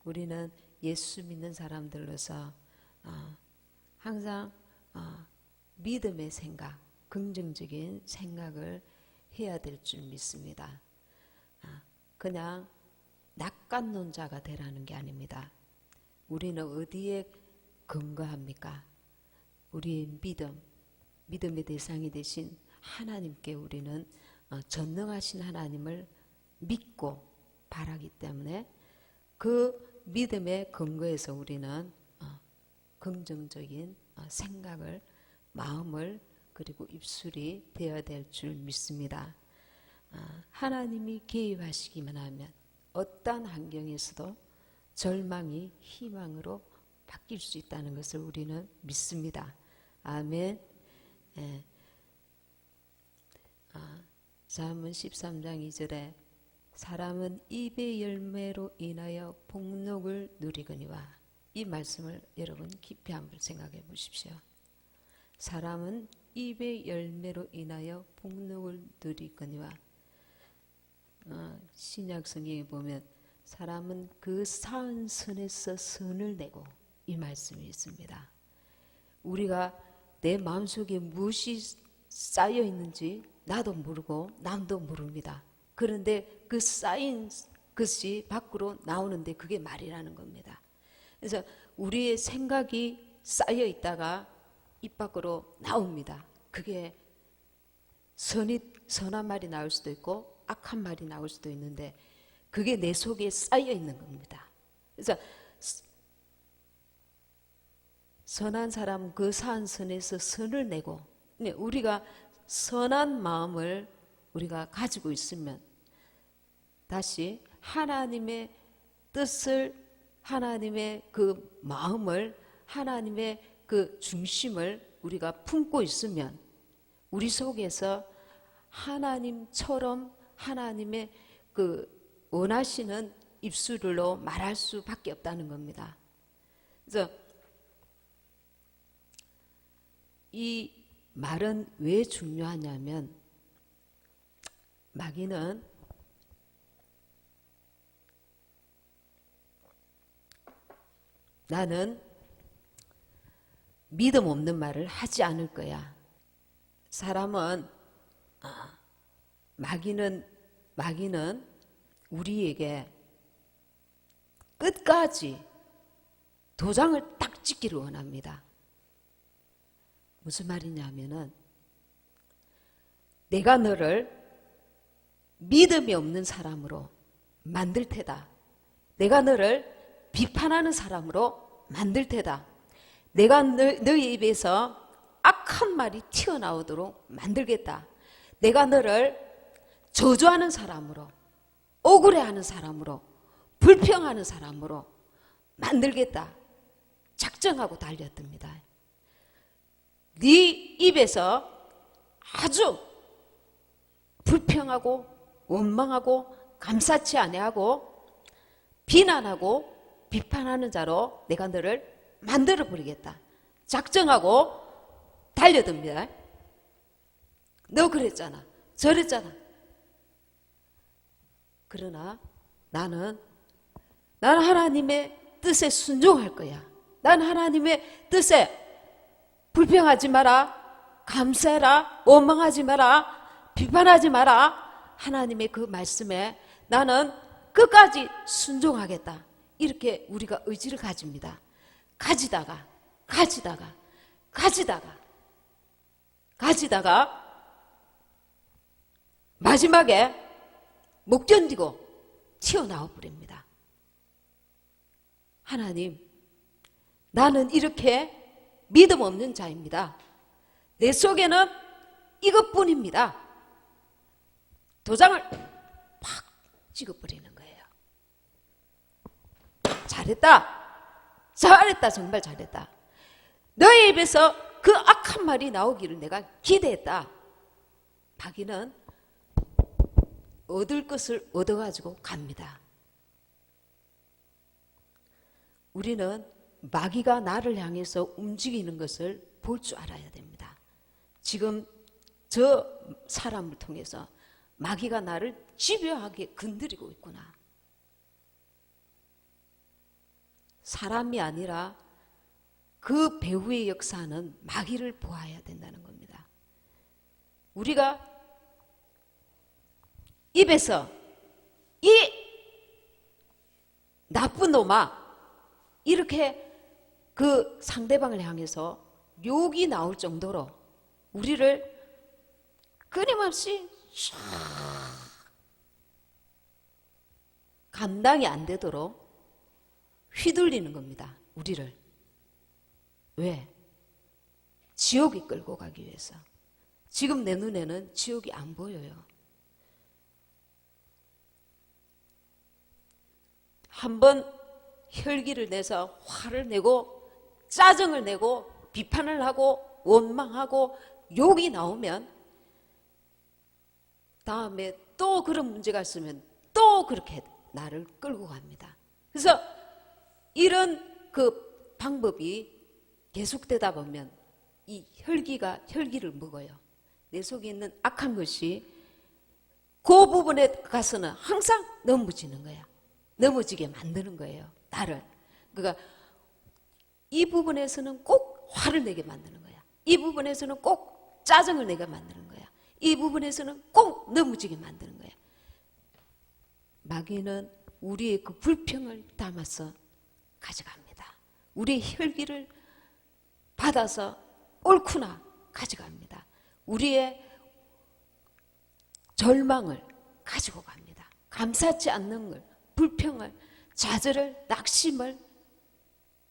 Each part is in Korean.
우리는 예수 믿는 사람들로서 항상 믿음의 생각, 긍정적인 생각을 해야 될 줄 믿습니다. 그냥 낙관론자가 되라는 게 아닙니다. 우리는 어디에 근거합니까? 우리의 믿음의 대상이 되신 하나님께 우리는 전능하신 하나님을 믿고 바라기 때문에 그 믿음의 근거에서 우리는 긍정적인 생각을, 마음을, 그리고 입술이 되어야 될 줄 믿습니다. 하나님이 개입하시기만 하면 어떠한 환경에서도 절망이 희망으로 바뀔 수 있다는 것을 우리는 믿습니다. 아멘. 예. 잠언 13장 2절에 사람은 입의 열매로 인하여 복록을 누리거니와, 이 말씀을 여러분 깊이 한번 생각해 보십시오. 사람은 입의 열매로 인하여 복록을 누리거니와, 신약 성경에 보면 사람은 그 쌓은 선에서 선을 내고, 이 말씀이 있습니다. 우리가 내 마음속에 무엇이 쌓여 있는지 나도 모르고 남도 모릅니다. 그런데 그 쌓인 것이 밖으로 나오는데 그게 말이라는 겁니다. 그래서 우리의 생각이 쌓여 있다가 입 밖으로 나옵니다. 그게 선한 말이 나올 수도 있고 악한 말이 나올 수도 있는데 그게 내 속에 쌓여 있는 겁니다. 그래서 선한 사람은 그 쌓은 선에서 선을 내고, 우리가 선한 마음을 우리가 가지고 있으면 다시 하나님의 뜻을, 하나님의 그 마음을, 하나님의 그 중심을 우리가 품고 있으면 우리 속에서 하나님처럼 하나님의 그 원하시는 입술로 말할 수밖에 없다는 겁니다. 그래서 이 말은 왜 중요하냐면, 마귀는 나는 믿음 없는 말을 하지 않을 거야. 사람은 마귀는 우리에게 끝까지 도장을 딱 찍기를 원합니다. 무슨 말이냐면은 내가 너를 믿음이 없는 사람으로 만들 테다. 내가 너를 비판하는 사람으로 만들 테다. 내가 너의 입에서 악한 말이 튀어나오도록 만들겠다. 내가 너를 저주하는 사람으로, 억울해하는 사람으로, 불평하는 사람으로 만들겠다. 작정하고 달렸답니다. 네 입에서 아주 불평하고 원망하고 감사치 아니하고 비난하고 비판하는 자로 내가 너를 만들어 버리겠다. 작정하고 달려듭니다. 너 그랬잖아, 저랬잖아. 그러나 나는 하나님의 뜻에 순종할 거야. 난 하나님의 뜻에 불평하지 마라, 감사해라, 원망하지 마라, 비판하지 마라. 하나님의 그 말씀에 나는 끝까지 순종하겠다. 이렇게 우리가 의지를 가집니다. 가지다가 마지막에 못 견디고 튀어나와 버립니다. 하나님, 나는 이렇게 믿음 없는 자입니다. 내 속에는 이것뿐입니다. 도장을 팍 찍어버리는 거예요. 잘했다, 정말 잘했다. 너의 입에서 그 악한 말이 나오기를 내가 기대했다. 마귀는 얻을 것을 얻어가지고 갑니다. 우리는 마귀가 나를 향해서 움직이는 것을 볼 줄 알아야 됩니다. 지금 저 사람을 통해서 마귀가 나를 집요하게 건드리고 있구나. 사람이 아니라 그 배후의 역사는 마귀를 보아야 된다는 겁니다. 우리가 입에서 이 나쁜 놈아 이렇게 그 상대방을 향해서 욕이 나올 정도로 우리를 끊임없이 감당이 안 되도록 휘둘리는 겁니다. 우리를. 왜? 지옥이 끌고 가기 위해서. 지금 내 눈에는 지옥이 안 보여요. 한번 혈기를 내서 화를 내고 짜증을 내고 비판을 하고 원망하고 욕이 나오면 다음에 또 그런 문제가 있으면 또 그렇게 나를 끌고 갑니다. 그래서 이런 그 방법이 계속되다 보면 이 혈기를 먹어요. 내 속에 있는 악한 것이 그 부분에 가서는 항상 넘어지는 거야. 넘어지게 만드는 거예요. 나를. 그러니까 이 부분에서는 꼭 화를 내게 만드는 거야. 이 부분에서는 꼭 짜증을 내게 만드는 거야. 이 부분에서는 꼭 넘어지게 만드는 거야. 마귀는 우리의 그 불평을 담아서 가져갑니다. 우리의 혈기를 받아서 옳구나 가져갑니다. 우리의 절망을 가지고 갑니다. 감사치 않는 걸, 불평을, 좌절을, 낙심을.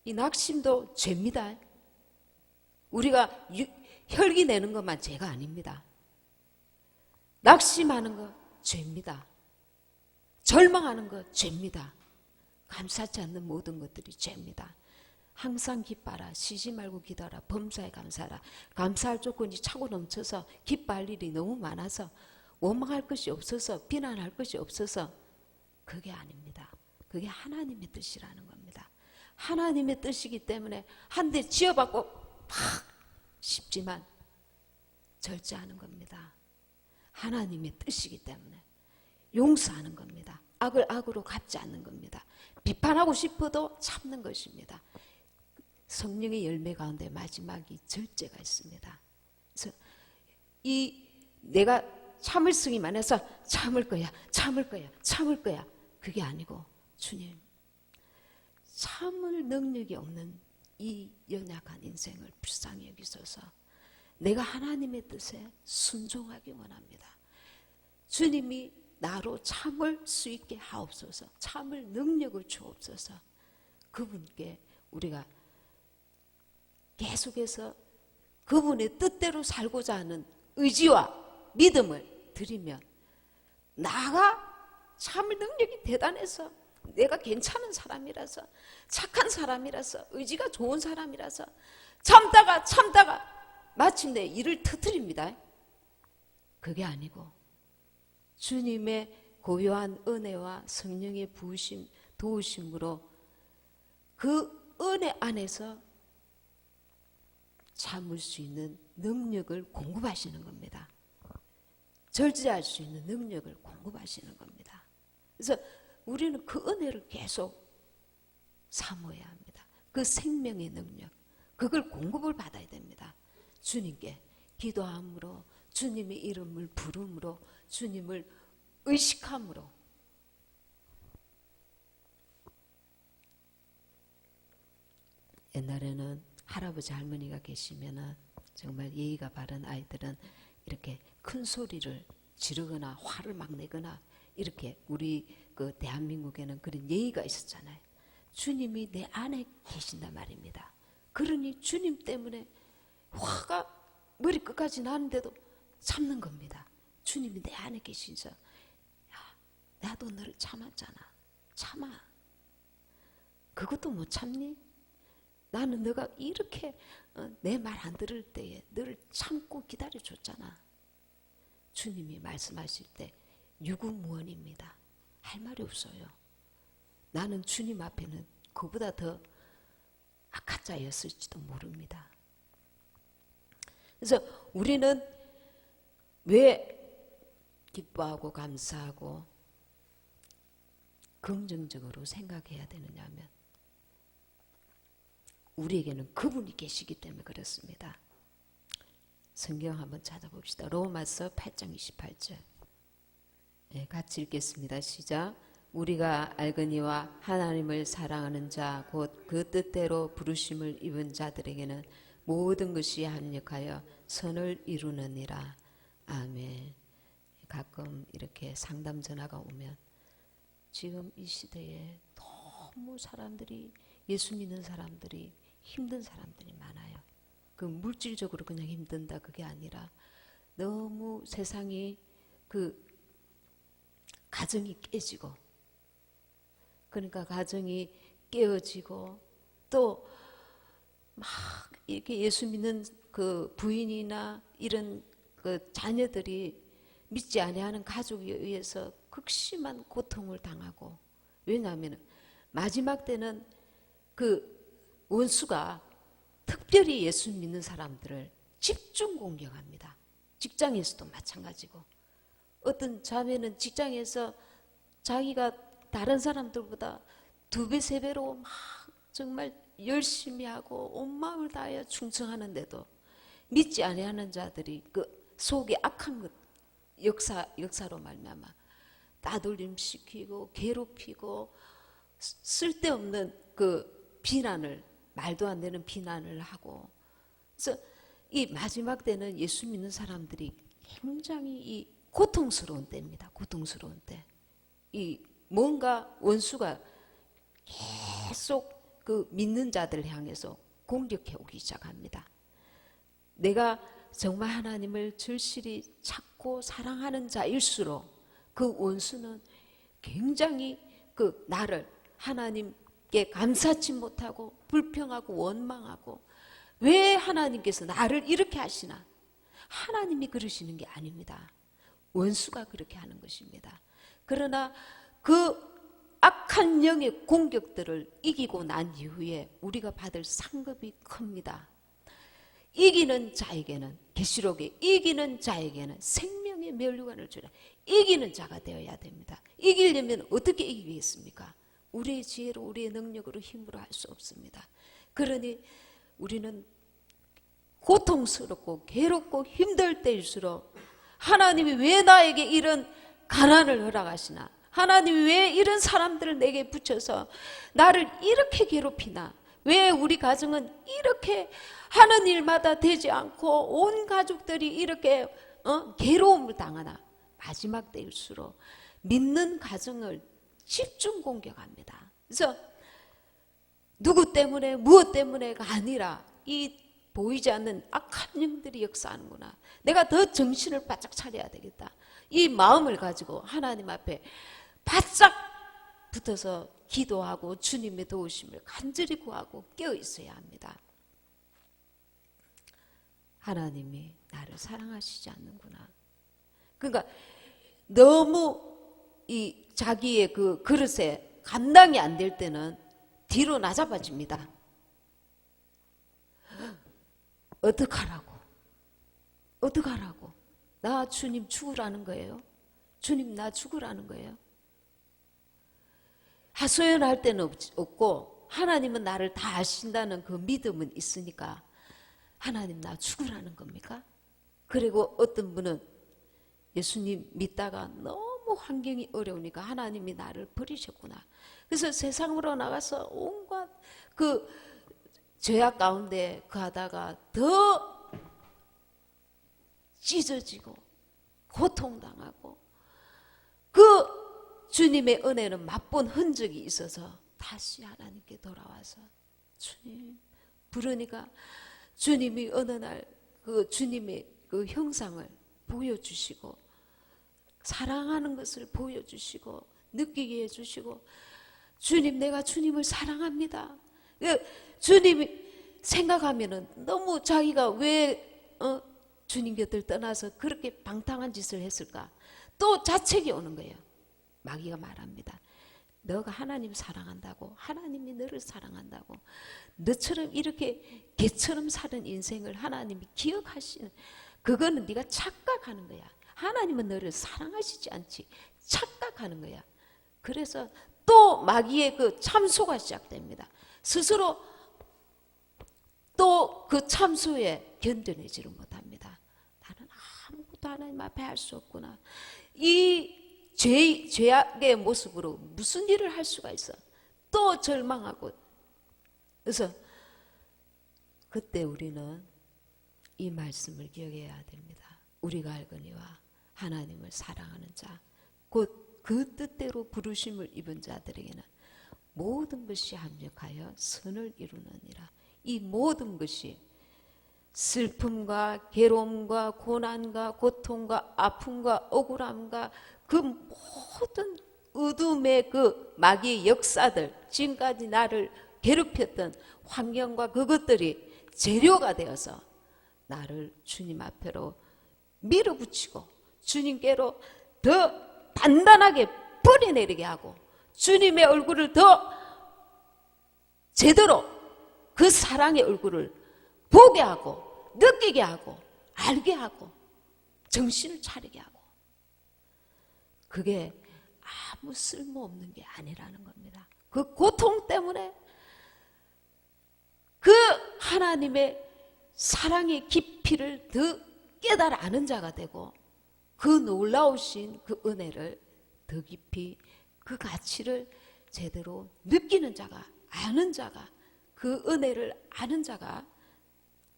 이 낙심도 죄입니다. 우리가 혈기 내는 것만 죄가 아닙니다. 낙심하는 거 죄입니다. 절망하는 거 죄입니다. 감사치 않는 모든 것들이 죄입니다. 항상 기뻐하라. 쉬지 말고 기도하라. 범사에 감사하라. 감사할 조건이 차고 넘쳐서 기뻐할 일이 너무 많아서 원망할 것이 없어서 비난할 것이 없어서 그게 아닙니다. 그게 하나님의 뜻이라는 겁니다. 하나님의 뜻이기 때문에 한 대 쥐어받고 팍 싶지만 절제하는 겁니다. 하나님의 뜻이기 때문에 용서하는 겁니다. 악을 악으로 갚지 않는 겁니다. 비판하고 싶어도 참는 것입니다. 성령의 열매 가운데 마지막이 절제가 있습니다. 그래서 이 내가 참을성이만 해서 참을 거야, 참을 거야, 참을 거야. 그게 아니고 주님, 참을 능력이 없는 이 연약한 인생을 불쌍히 여기소서. 내가 하나님의 뜻에 순종하기 원합니다. 주님이 나로 참을 수 있게 하옵소서. 참을 능력을 주옵소서. 그분께 우리가 계속해서 그분의 뜻대로 살고자 하는 의지와 믿음을 드리면 나가 참을 능력이 대단해서 내가 괜찮은 사람이라서 착한 사람이라서 의지가 좋은 사람이라서 참다가 마침내 일을 터뜨립니다. 그게 아니고 주님의 고요한 은혜와 성령의 부으심, 도우심으로 그 은혜 안에서 참을 수 있는 능력을 공급하시는 겁니다. 절제할 수 있는 능력을 공급하시는 겁니다. 그래서 우리는 그 은혜를 계속 사모해야 합니다. 그 생명의 능력, 그걸 공급을 받아야 됩니다. 주님께 기도함으로, 주님의 이름을 부름으로, 주님을 의식함으로. 옛날에는 할아버지 할머니가 계시면은 정말 예의가 바른 아이들은 이렇게 큰 소리를 지르거나 화를 막 내거나 이렇게 우리 그 대한민국에는 그런 예의가 있었잖아요. 주님이 내 안에 계신단 말입니다. 그러니 주님 때문에 화가 머리끝까지 나는데도 참는 겁니다. 주님이 내 안에 계시죠. 야, 나도 너를 참았잖아. 참아. 그것도 못 참니? 나는 너가 이렇게 내 말 안 들을 때에 너를 참고 기다려줬잖아. 주님이 말씀하실 때 유구무원입니다. 할 말이 없어요. 나는 주님 앞에는 그보다 더 악한 자였을지도 모릅니다. 그래서 우리는 왜 기뻐하고 감사하고 긍정적으로 생각해야 되느냐 하면 우리에게는 그분이 계시기 때문에 그렇습니다. 성경 한번 찾아봅시다. 로마서 8장 28절. 네, 같이 읽겠습니다. 시작. 우리가 알거니와 하나님을 사랑하는 자 곧 그 뜻대로 부르심을 입은 자들에게는 모든 것이 합력하여 선을 이루느니라. 아멘. 가끔 이렇게 상담 전화가 오면 지금 이 시대에 너무 사람들이, 예수 믿는 사람들이 힘든 사람들이 많아요. 그 물질적으로 그냥 힘든다 그게 아니라 너무 세상이 그 가정이 깨지고, 그러니까 가정이 깨어지고 또 막 이렇게 예수 믿는 그 부인이나 이런 그 자녀들이 믿지 아니하는 가족에 의해서 극심한 고통을 당하고, 왜냐하면 마지막 때는 그 원수가 특별히 예수 믿는 사람들을 집중 공격합니다. 직장에서도 마찬가지고, 어떤 자매는 직장에서 자기가 다른 사람들보다 2배, 3배로 막 정말 열심히 하고 온 마음을 다하여 충성하는데도 믿지 아니하는 자들이 그 속에 악한 것, 역사로 말미암아 따돌림 시키고 괴롭히고 쓸데없는 그 비난을, 말도 안 되는 비난을 하고, 그래서 이 마지막 때는 예수 믿는 사람들이 굉장히 이 고통스러운 때입니다. 고통스러운 때. 이 뭔가 원수가 계속 그 믿는 자들 향해서 공격해 오기 시작합니다. 내가 정말 하나님을 절실히 찾고 사랑하는 자일수록 그 원수는 굉장히 그 나를 하나님께 감사치 못하고 불평하고 원망하고, 왜 하나님께서 나를 이렇게 하시나? 하나님이 그러시는 게 아닙니다. 원수가 그렇게 하는 것입니다. 그러나 그 악한 영의 공격들을 이기고 난 이후에 우리가 받을 상급이 큽니다. 이기는 자에게는, 계시록에 이기는 자에게는 생명의 면류관을 주라. 이기는 자가 되어야 됩니다. 이기려면 어떻게 이기겠습니까? 우리의 지혜로, 우리의 능력으로, 힘으로 할 수 없습니다. 그러니 우리는 고통스럽고 괴롭고 힘들 때일수록 하나님이 왜 나에게 이런 가난을 허락하시나? 하나님이 왜 이런 사람들을 내게 붙여서 나를 이렇게 괴롭히나? 왜 우리 가정은 이렇게 하는 일마다 되지 않고 온 가족들이 이렇게 괴로움을 당하나? 마지막 때일수록 믿는 가정을 집중 공격합니다. 그래서 누구 때문에 무엇 때문에가 아니라 이 보이지 않는 악한 영들이 역사하는구나. 내가 더 정신을 바짝 차려야 되겠다. 이 마음을 가지고 하나님 앞에 바짝 붙어서 기도하고 주님의 도우심을 간절히 구하고 깨어 있어야 합니다. 하나님이 나를 사랑하시지 않는구나. 그러니까 너무 이 자기의 그 그릇에 감당이 안 될 때는 뒤로 나잡아집니다. 어떡하라고? 어떡하라고? 나 주님 죽으라는 거예요? 주님 나 죽으라는 거예요? 하소연할 때는 없고 하나님은 나를 다 아신다는 그 믿음은 있으니까 하나님 나 죽으라는 겁니까? 그리고 어떤 분은 예수님 믿다가 너무 환경이 어려우니까 하나님이 나를 버리셨구나. 그래서 세상으로 나가서 온갖 그 죄악 가운데 거하다가 더 찢어지고 고통당하고 그 주님의 은혜는 맛본 흔적이 있어서 다시 하나님께 돌아와서 주님 부르니까 주님이 어느 날 그 주님의 그 형상을 보여주시고 사랑하는 것을 보여주시고 느끼게 해주시고, 주님 내가 주님을 사랑합니다. 주님이 생각하면은 너무 자기가 왜 주님 곁을 떠나서 그렇게 방탕한 짓을 했을까? 또 자책이 오는 거예요. 마귀가 말합니다. 너가 하나님 사랑한다고, 하나님이 너를 사랑한다고, 너처럼 이렇게 개처럼 사는 인생을 하나님이 기억하시는, 그거는 네가 착각하는 거야. 하나님은 너를 사랑하시지 않지, 착각하는 거야. 그래서 또 마귀의 그 참소가 시작됩니다. 스스로 또 그 참소에 견뎌내지를 못합니다. 나는 아무것도 하나님 앞에 할 수 없구나. 이 죄악의 모습으로 무슨 일을 할 수가 있어. 또 절망하고. 그래서 그때 우리는 이 말씀을 기억해야 됩니다. 우리가 알거니와 하나님을 사랑하는 자, 곧 그 뜻대로 부르심을 입은 자들에게는 모든 것이 합력하여 선을 이루느니라. 이 모든 것이 슬픔과 괴로움과 고난과 고통과 아픔과 억울함과 그 모든 어둠의 그 마귀의 역사들, 지금까지 나를 괴롭혔던 환경과 그것들이 재료가 되어서 나를 주님 앞으로 밀어붙이고 주님께로 더 단단하게 뿌리내리게 하고 주님의 얼굴을 더 제대로 그 사랑의 얼굴을 보게 하고 느끼게 하고 알게 하고 정신을 차리게 하고, 그게 아무 쓸모없는 게 아니라는 겁니다. 그 고통 때문에 그 하나님의 사랑의 깊이를 더 깨달아 아는 자가 되고, 그 놀라우신 그 은혜를 더 깊이 그 가치를 제대로 느끼는 자가, 아는 자가, 그 은혜를 아는 자가,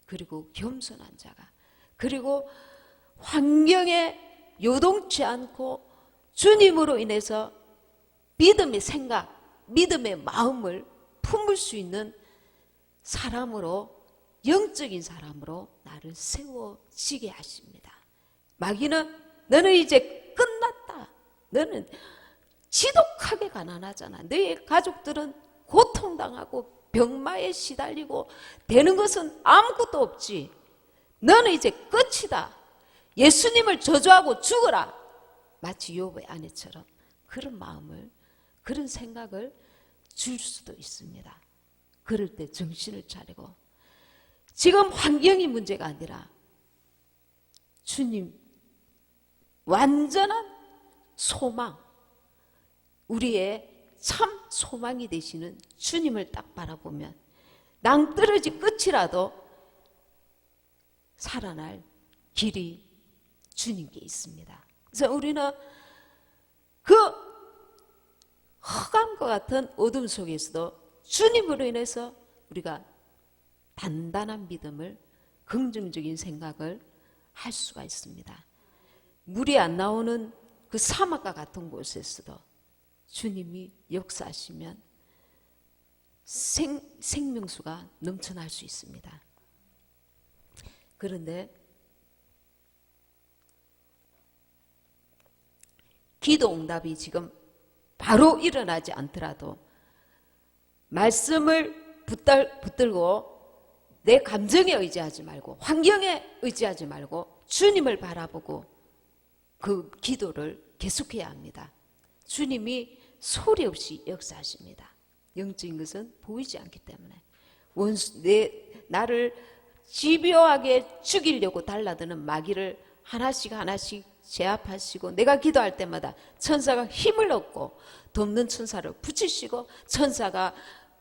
그리고 겸손한 자가, 그리고 환경에 요동치 않고 주님으로 인해서 믿음의 생각, 믿음의 마음을 품을 수 있는 사람으로, 영적인 사람으로 나를 세워지게 하십니다. 마귀는 너는 이제 끝났다. 너는 지독하게 가난하잖아. 너의 가족들은 고통당하고 병마에 시달리고 되는 것은 아무것도 없지. 너는 이제 끝이다. 예수님을 저주하고 죽어라. 마치 욥의 아내처럼 그런 마음을, 그런 생각을 줄 수도 있습니다. 그럴 때 정신을 차리고, 지금 환경이 문제가 아니라 주님 완전한 소망, 우리의 참 소망이 되시는 주님을 딱 바라보면 낭떠러지 끝이라도 살아날 길이 주님께 있습니다. 그래서 우리는 그 흑암과 같은 어둠 속에서도 주님으로 인해서 우리가 단단한 믿음을, 긍정적인 생각을 할 수가 있습니다. 물이 안 나오는 그 사막과 같은 곳에서도 주님이 역사하시면 생명수가 넘쳐날 수 있습니다. 그런데 기도 응답이 지금 바로 일어나지 않더라도 말씀을 붙들고 내 감정에 의지하지 말고, 환경에 의지하지 말고 주님을 바라보고 그 기도를 계속해야 합니다. 주님이 소리 없이 역사하십니다. 영적인 것은 보이지 않기 때문에. 나를 집요하게 죽이려고 달라드는 마귀를 하나씩 하나씩 제압하시고, 내가 기도할 때마다 천사가 힘을 얻고 돕는 천사를 붙이시고 천사가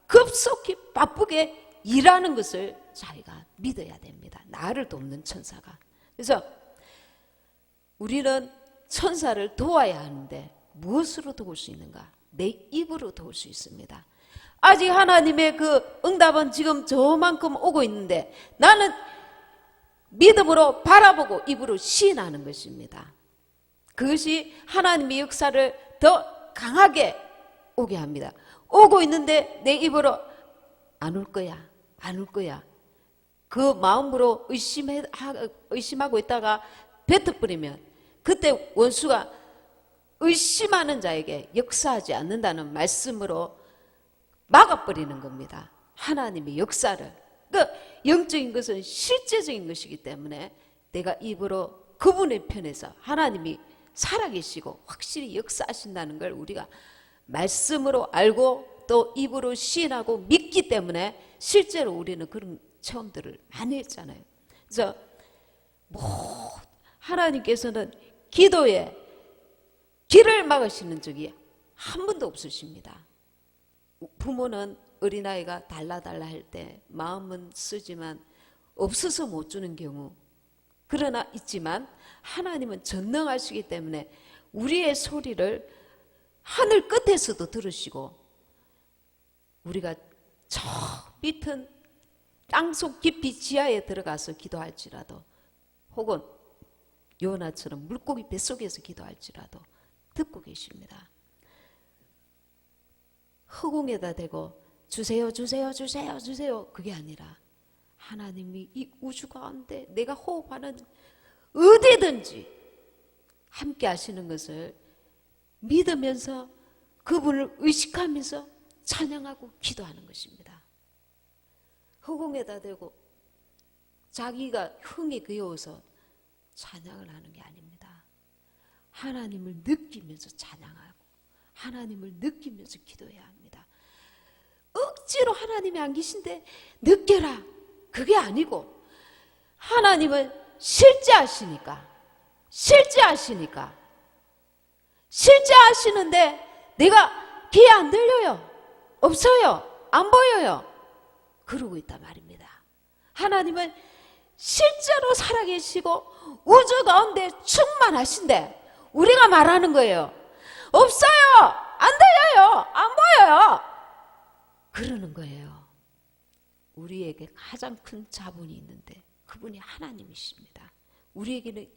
급속히 바쁘게 일하는 것을 자기가 믿어야 됩니다. 나를 돕는 천사가. 그래서 우리는 천사를 도와야 하는데 무엇으로 도울 수 있는가? 내 입으로 도울 수 있습니다. 아직 하나님의 그 응답은 지금 저만큼 오고 있는데 나는 믿음으로 바라보고 입으로 시인하는 것입니다. 그것이 하나님의 역사를 더 강하게 오게 합니다. 오고 있는데 내 입으로 안 올 거야, 안 올 거야, 그 마음으로 의심하고 있다가 뱉어버리면 그때 원수가 의심하는 자에게 역사하지 않는다는 말씀으로 막아버리는 겁니다. 하나님의 역사를. 그러니까 영적인 것은 실제적인 것이기 때문에 내가 입으로 그분의 편에서 하나님이 살아계시고 확실히 역사하신다는 걸 우리가 말씀으로 알고 또 입으로 시인하고 믿기 때문에 실제로 우리는 그런 체험들을 많이 했잖아요. 그래서 하나님께서는 기도에 길을 막으시는 적이 한 번도 없으십니다. 부모는 어린아이가 달라달라 할 때 마음은 쓰지만 없어서 못 주는 경우, 그러나 있지만 하나님은 전능하시기 때문에 우리의 소리를 하늘 끝에서도 들으시고, 우리가 저 밑은 땅속 깊이 지하에 들어가서 기도할지라도, 혹은 요나처럼 물고기 뱃속에서 기도할지라도 듣고 계십니다. 허공에다 대고 주세요 주세요 주세요 주세요, 그게 아니라 하나님이 이 우주 가운데 내가 호흡하는 어디든지 함께 하시는 것을 믿으면서 그분을 의식하면서 찬양하고 기도하는 것입니다. 허공에다 대고 자기가 흥이 그여워서 찬양을 하는 게 아닙니다. 하나님을 느끼면서 찬양하고 하나님을 느끼면서 기도해야 합니다. 억지로 하나님이 안 계신데 느껴라, 그게 아니고 하나님은 실제 하시는데 내가 귀에 안 들려요, 없어요, 안 보여요, 그러고 있단 말입니다. 하나님은 실제로 살아계시고 우주 가운데 충만하신데 우리가 말하는 거예요. 없어요, 안 들려요, 안 보여요, 그러는 거예요. 우리에게 가장 큰 자본이 있는데 그분이 하나님이십니다. 우리에게는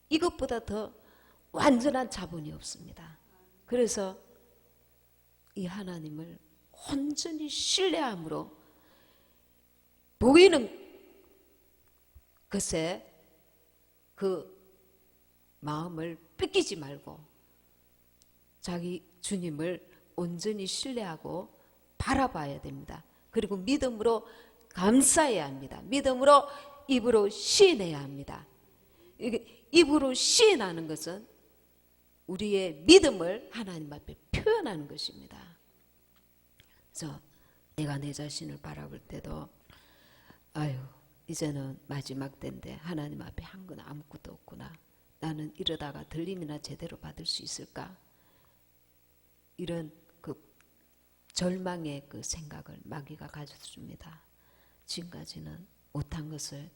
이것보다 더 완전한 자본이 없습니다. 그래서 이 하나님을 온전히 신뢰함으로 보이는 것에 그 마음을 뺏기지 말고 자기 주님을 온전히 신뢰하고 바라봐야 됩니다. 그리고 믿음으로 감사해야 합니다. 믿음으로 입으로 시인해야 합니다. 입으로 시인하는 것은 우리의 믿음을 하나님 앞에 표현하는 것입니다. 그래서 내가 내 자신을 바라볼 때도 아유, 이제는 마지막 때인데 하나님 앞에 한 건 아무것도 없구나, 나는 이러다가 들림이나 제대로 받을 수 있을까, 이런 그 절망의 그 생각을 마귀가 가져줍니다. 지금까지는 못한 것을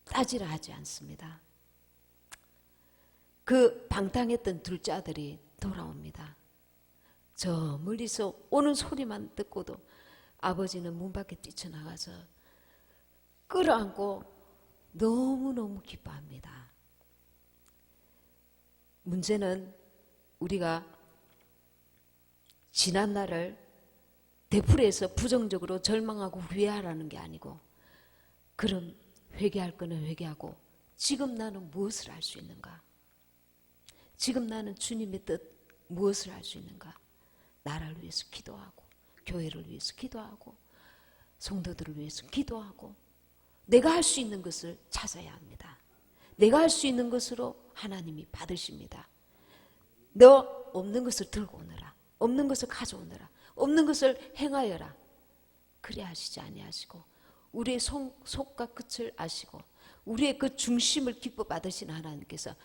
따지라 하지 않습니다. 그 방탕했던 둘째 아들이 돌아옵니다. 저 멀리서 오는 소리만 듣고도 아버지는 문 밖에 뛰쳐나가서 끌어안고 너무너무 기뻐합니다. 문제는 우리가 지난 날을 되풀이해서 부정적으로 절망하고 후회하라는 게 아니고, 그럼 회개할 거는 회개하고 지금 나는 무엇을 할 수 있는가, 지금 나는 주님의 뜻 무엇을 할 수 있는가, 나라를 위해서 기도하고 교회를 위해서 기도하고 성도들을 위해서 기도하고 내가 할 수 있는 것을 찾아야 합니다. 내가 할 수 있는 것으로 하나님이 받으십니다. 너 없는 것을 들고 오너라, 없는 것을 가져오너라, 없는 것을 행하여라, 그래 하시지 아니하시고 우리의 속과 끝을 아시고 우리의 그 중심을 기뻐 받으시는 하나님께서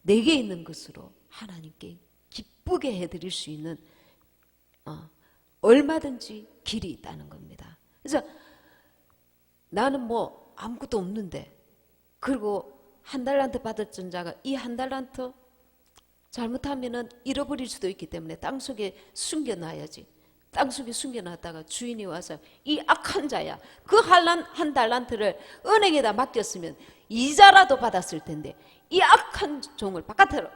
내게 있는 것으로 하나님께 기쁘게 해드릴 수 있는 얼마든지 길이 있다는 겁니다. 그래서 나는 뭐 아무것도 없는데, 그리고 한 달란트 받았던 자가 이 한 달란트 잘못하면은 잃어버릴 수도 있기 때문에 땅속에 숨겨놔야지. 땅속에 숨겨놨다가 주인이 와서 이 악한 자야, 그 한 달란트를 은행에다 맡겼으면 이자라도 받았을 텐데 이 악한 종을 바깥으로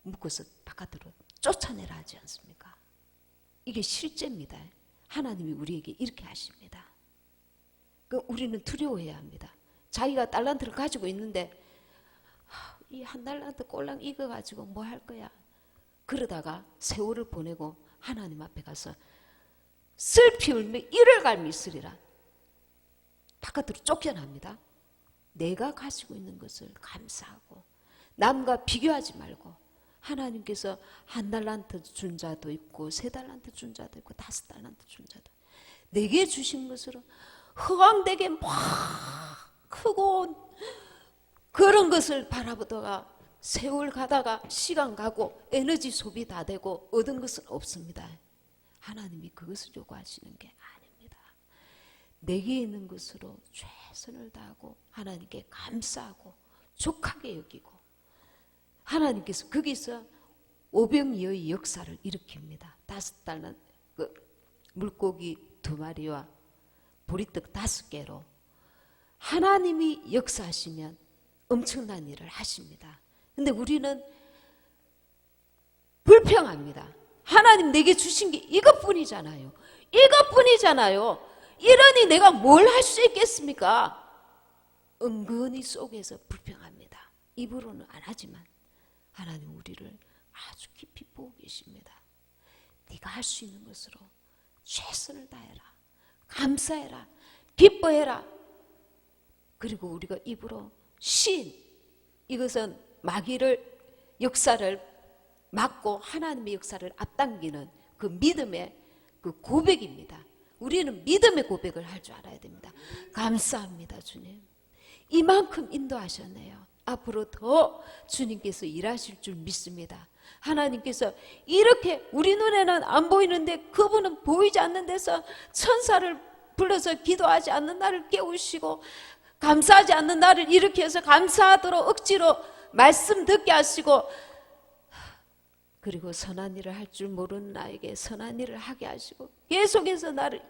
묶어서 바깥으로 쫓아내라 하지 않습니까? 이게 실제입니다. 하나님이 우리에게 이렇게 하십니다. 우리는 두려워해야 합니다. 자기가 달란트를 가지고 있는데 이 한 달란트 꼴랑 익어가지고 뭐 할 거야, 그러다가 세월을 보내고 하나님 앞에 가서 슬피 울며 이를 갈미 있으리라, 바깥으로 쫓겨납니다. 내가 가지고 있는 것을 감사하고 남과 비교하지 말고, 하나님께서 한 달란트 준 자도 있고 세 달란트 준 자도 있고 5달란트 준 자도 있고, 내게 주신 것으로 허황되게 막 크고 그런 것을 바라보다가 세월 가다가 시간 가고 에너지 소비 다 되고 얻은 것은 없습니다. 하나님이 그것을 요구하시는 게 아닙니다. 내게 있는 것으로 최선을 다하고 하나님께 감사하고 족하게 여기고, 하나님께서 거기서 오병이어의 역사를 일으킵니다. 5달란 그 물고기 2마리와 보리떡 5개로 하나님이 역사하시면 엄청난 일을 하십니다. 근데 우리는 불평합니다. 하나님 내게 주신 게 이것뿐이잖아요. 이것뿐이잖아요. 이러니 내가 뭘 할 수 있겠습니까? 은근히 속에서 불평합니다. 입으로는 안 하지만 하나님 우리를 아주 깊이 보고 계십니다. 네가 할 수 있는 것으로 최선을 다해라. 감사해라. 기뻐해라. 그리고 우리가 입으로 신, 이것은 마귀를 역사를 막고 하나님의 역사를 앞당기는 그 믿음의 그 고백입니다. 우리는 믿음의 고백을 할 줄 알아야 됩니다. 감사합니다, 주님. 이만큼 인도하셨네요. 앞으로 더 주님께서 일하실 줄 믿습니다. 하나님께서 이렇게 우리 눈에는 안 보이는데 그분은 보이지 않는 데서 천사를 불러서 기도하지 않는 나를 깨우시고, 감사하지 않는 나를 일으켜서 감사하도록 억지로 말씀 듣게 하시고, 그리고 선한 일을 할 줄 모르는 나에게 선한 일을 하게 하시고, 계속해서 나를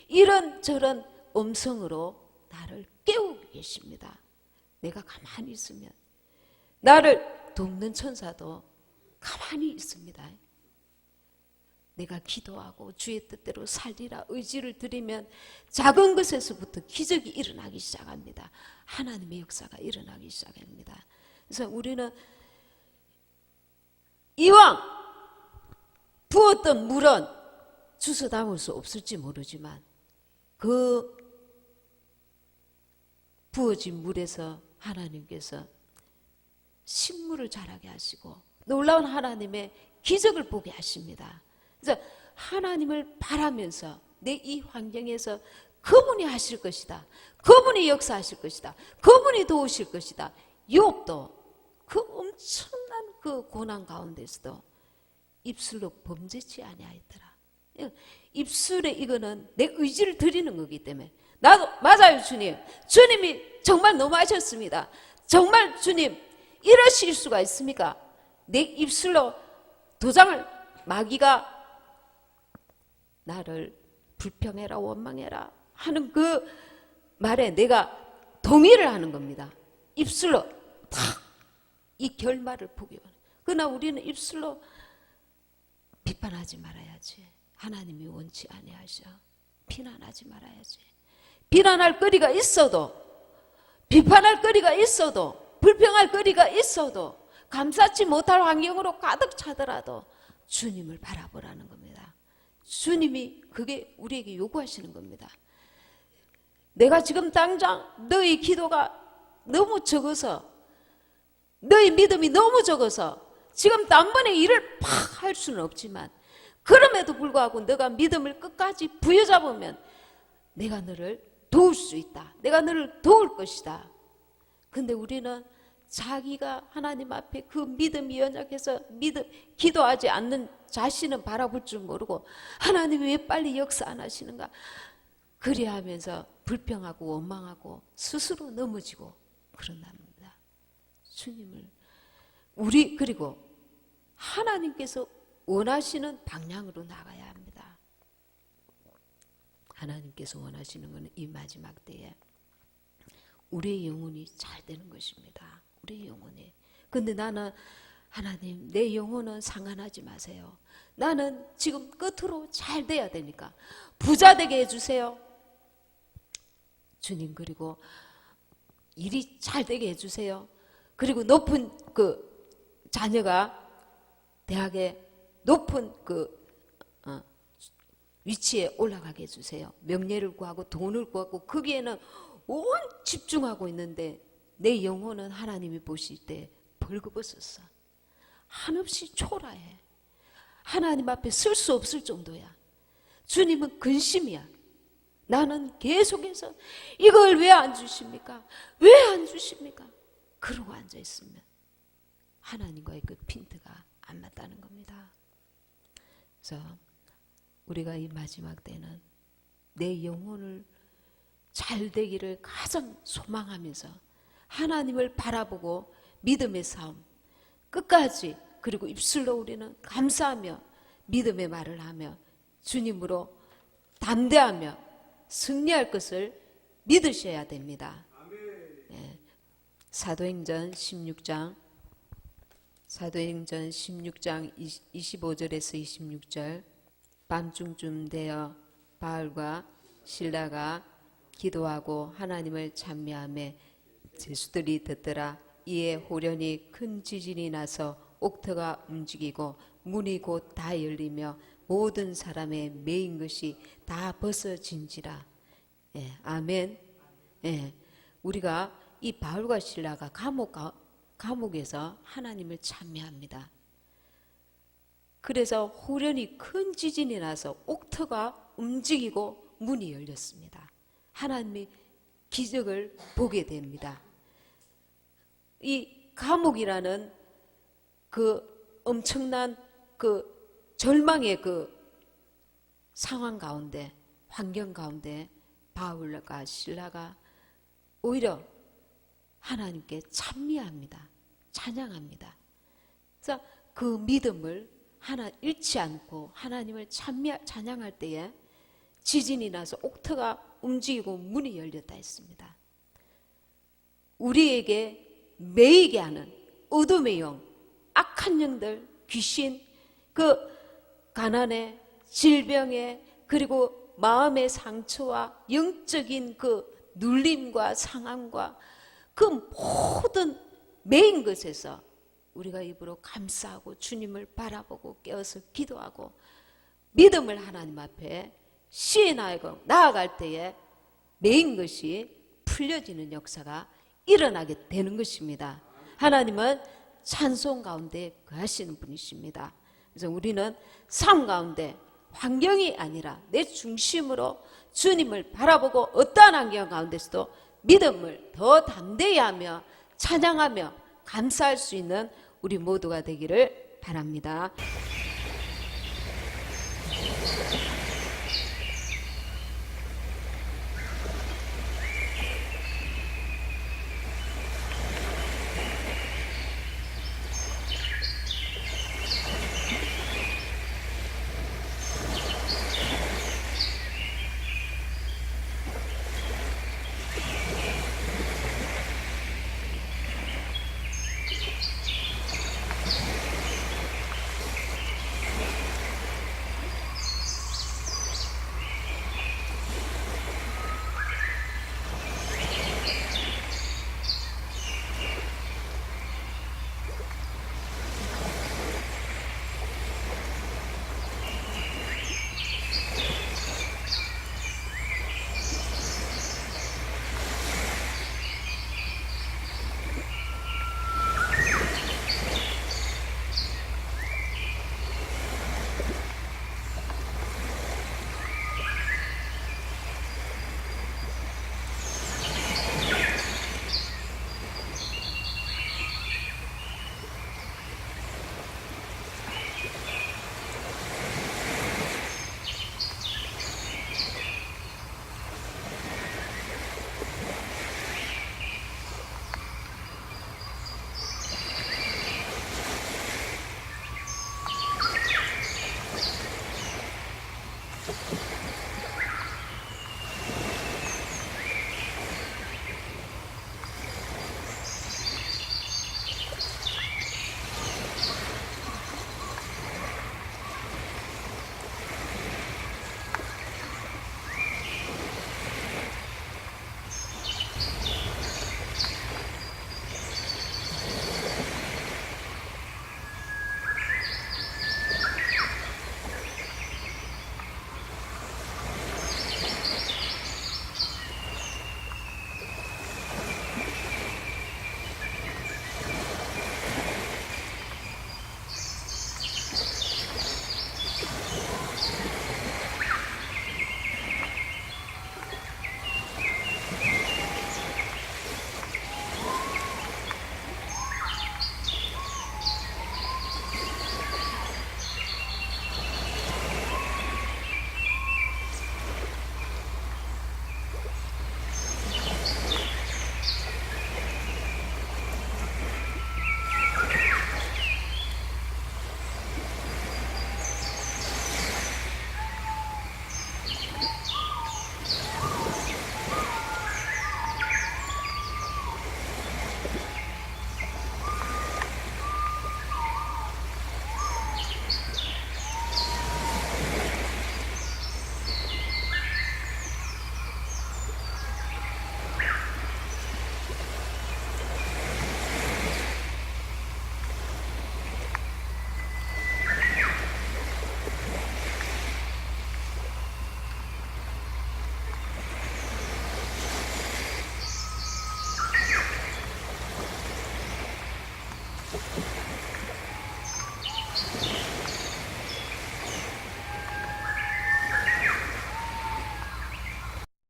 이런저런 음성으로 나를 깨우고 계십니다. 내가 가만히 있으면 나를 돕는 천사도 가만히 있습니다. 내가 기도하고 주의 뜻대로 살리라 의지를 드리면 작은 것에서부터 기적이 일어나기 시작합니다. 하나님의 역사가 일어나기 시작합니다. 그래서 우리는 이왕 부었던 물은 주워 담을 수 없을지 모르지만 그 부어진 물에서 하나님께서 식물을 자라게 하시고 놀라운 하나님의 기적을 보게 하십니다. 그래서 하나님을 바라면서 내 이 환경에서 그분이 하실 것이다, 그분이 역사하실 것이다, 그분이 도우실 것이다. 욥도 그 엄청난 그 고난 가운데서도 입술로 범죄치 아니하였더라. 입술에 이거는 내 의지를 드리는 거기 때문에 나도 맞아요 주님, 주님이 정말 너무하셨습니다. 정말 주님 이러실 수가 있습니까? 내 입술로 도장을, 마귀가 나를 불평해라 원망해라 하는 그 말에 내가 동의를 하는 겁니다. 입술로 탁 이 결말을 보기 원해. 그러나 우리는 입술로 비판하지 말아야지. 하나님이 원치 아니하셔. 비난하지 말아야지. 비난할 거리가 있어도, 비판할 거리가 있어도, 불평할 거리가 있어도, 감사치 못할 환경으로 가득 차더라도 주님을 바라보라는 겁니다. 주님이 그게 우리에게 요구하시는 겁니다. 내가 지금 당장 너희 기도가 너무 적어서, 너희 믿음이 너무 적어서 지금 단번에 일을 팍 할 수는 없지만, 그럼에도 불구하고 너가 믿음을 끝까지 부여잡으면 내가 너를 도울 수 있다. 내가 너를 도울 것이다. 근데 우리는 자기가 하나님 앞에 그 믿음이 연약해서 기도하지 않는 자신은 바라볼 줄 모르고 하나님이 왜 빨리 역사 안 하시는가 그리하면서 불평하고 원망하고 스스로 넘어지고 그런답니다. 주님을 그리고 하나님께서 원하시는 방향으로 나가야 합니다. 하나님께서 원하시는 것은 이 마지막 때에 우리의 영혼이 잘 되는 것입니다. 우리의 영혼이. 근데 나는 하나님 내 영혼은 상한하지 마세요. 나는 지금 끝으로 잘 돼야 되니까 부자 되게 해주세요. 주님, 그리고 일이 잘 되게 해주세요. 그리고 높은 자녀가 대학에 높은 위치에 올라가게 해주세요. 명예를 구하고 돈을 구하고 거기에는 온 집중하고 있는데 내 영혼은 하나님이 보실 때 벌거벗었어. 한없이 초라해. 하나님 앞에 설 수 없을 정도야. 주님은 근심이야. 나는 계속해서 이걸 왜 안 주십니까? 왜 안 주십니까? 그러고 앉아있으면 하나님과의 그 핀트가 안 맞다는 겁니다. 그래서 우리가 이 마지막 때는 내 영혼을 잘 되기를 가장 소망하면서 하나님을 바라보고 믿음의 삶 끝까지, 그리고 입술로 우리는 감사하며 믿음의 말을 하며 주님으로 담대하며 승리할 것을 믿으셔야 됩니다. 예. 사도행전 16장 25절에서 26절. 밤중쯤 되어 바울과 실라가 기도하고 하나님을 찬미하며 제수들이 듣더라. 이에 호련히 큰 지진이 나서 옥터가 움직이고 문이 곧 다 열리며 모든 사람의 매인 것이 다 벗어진지라. 예, 아멘. 예, 우리가 이 바울과 실라가 감옥에서 하나님을 찬미합니다. 그래서 호련히 큰 지진이 나서 옥터가 움직이고 문이 열렸습니다. 하나님의 기적을 보게 됩니다. 이 감옥이라는 그 엄청난 그 절망의 그 상황 가운데, 환경 가운데 바울과 실라가 오히려 하나님께 찬미합니다. 찬양합니다. 그래서 그 믿음을 잃지 않고 하나님을 찬양할 때에 지진이 나서 옥터가 움직이고 문이 열렸다 했습니다. 우리에게 매이게 하는 어둠의 영, 악한 영들, 귀신, 그 가난에, 질병에, 그리고 마음의 상처와 영적인 그 눌림과 상함과 그 모든 매인 것에서 우리가 입으로 감사하고 주님을 바라보고 깨어서 기도하고 믿음을 하나님 앞에 시인하고 나아갈 때에 매인 것이 풀려지는 역사가 일어나게 되는 것입니다. 하나님은 찬송 가운데 거하시는 분이십니다. 그래서 우리는 삶 가운데 환경이 아니라 내 중심으로 주님을 바라보고 어떠한 환경 가운데서도 믿음을 더 담대히 하며 찬양하며 감사할 수 있는 우리 모두가 되기를 바랍니다.